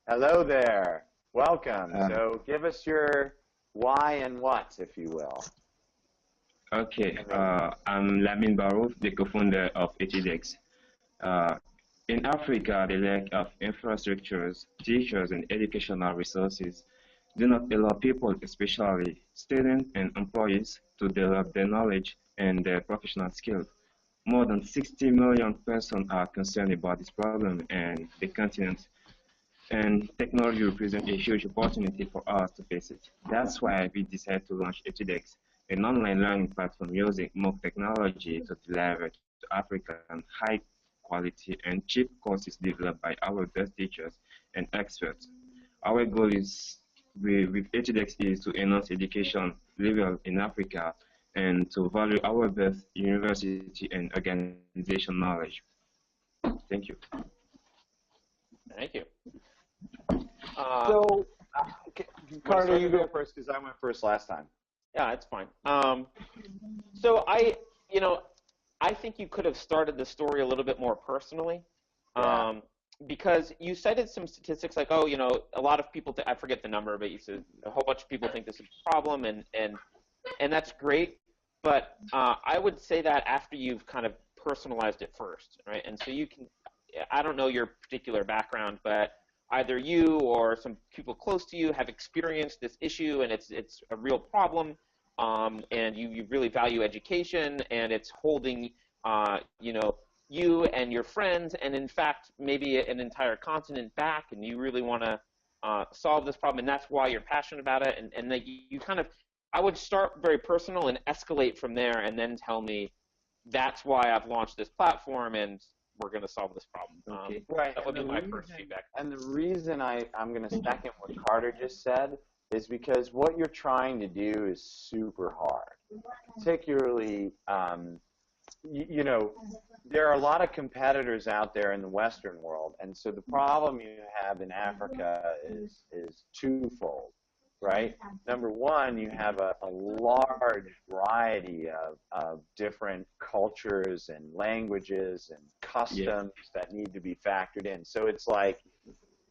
Hello there. Welcome. Uh, So give us your why and what, if you will. okay, And then, I'm Lamin Barouf, the co-founder of HEDx. Uh, in Africa, the lack of infrastructures, teachers, and educational resources do not allow people, especially students and employees, to develop their knowledge and their professional skills. More than 60 million persons are concerned about this problem and the continent, and technology represents a huge opportunity for us to face it. That's why we decided to launch EtuDex, an online learning platform using more technology to deliver to African high quality and cheap courses developed by our best teachers and experts. Our goal is with EtuDex is to enhance education level in Africa and to value our best university and organization knowledge. Thank you. thank you. So, Carter, start you to go go? first because I went first last time. Yeah, it's fine. So I think you could have started the story a little bit more personally, Yeah. because you cited some statistics like, oh, a lot of people, I forget the number, but you said a whole bunch of people think this is a problem, and that's great. But I would say that after you've kind of personalized it first, right? And so you can, I don't know your particular background, but either you or some people close to you have experienced this issue, and it's a real problem, and you really value education, and it's holding you and your friends, and in fact maybe an entire continent back, and you really want to solve this problem, and that's why you're passionate about it, and that you kind of, I would start very personal and escalate from there, and then tell me that's why I've launched this platform, and we're going to solve this problem. Okay. Right. That would be And my first feedback. And the reason I'm going to second what Carter just said is because what you're trying to do is super hard. Particularly, there are a lot of competitors out there in the Western world, and so the problem you have in Africa is twofold, right? Number one, you have a large variety of different cultures and languages and customs that need to be factored in. So it's like,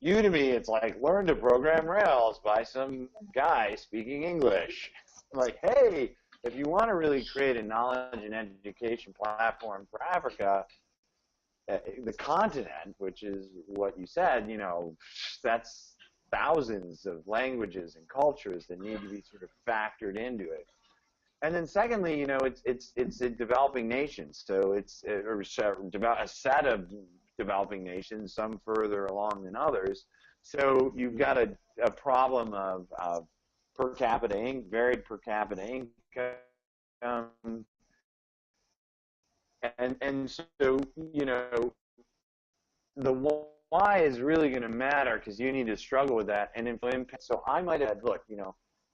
Udemy, it's like learn to program Rails by some guy speaking English. Like, hey, if you want to really create a knowledge and education platform for Africa, the continent, which is what you said, that's thousands of languages and cultures that need to be sort of factored into it. And then secondly, it's a developing nation, so it's a set of developing nations, some further along than others. So you've got a problem of varied per capita income, and so the why is really going to matter because you need to struggle with that and impact. So I might have, look,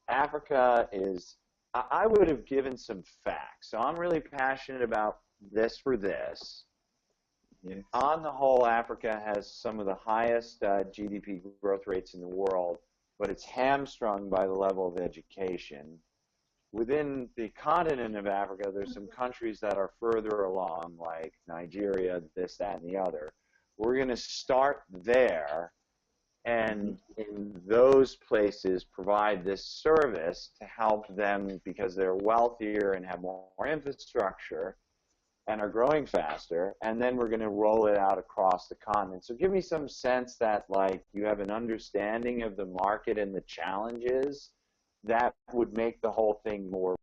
Africa is, I would have given some facts. So I'm really passionate about this for this. Yes. On the whole, Africa has some of the highest GDP growth rates in the world, but it's hamstrung by the level of education. Within the continent of Africa, there's some countries that are further along, like Nigeria, this, that, and the other. We're going to start there, and in those places provide this service to help them because they're wealthier and have more infrastructure and are growing faster, and then we're going to roll it out across the continent. So give me some sense that, like, you have an understanding of the market and the challenges that would make the whole thing more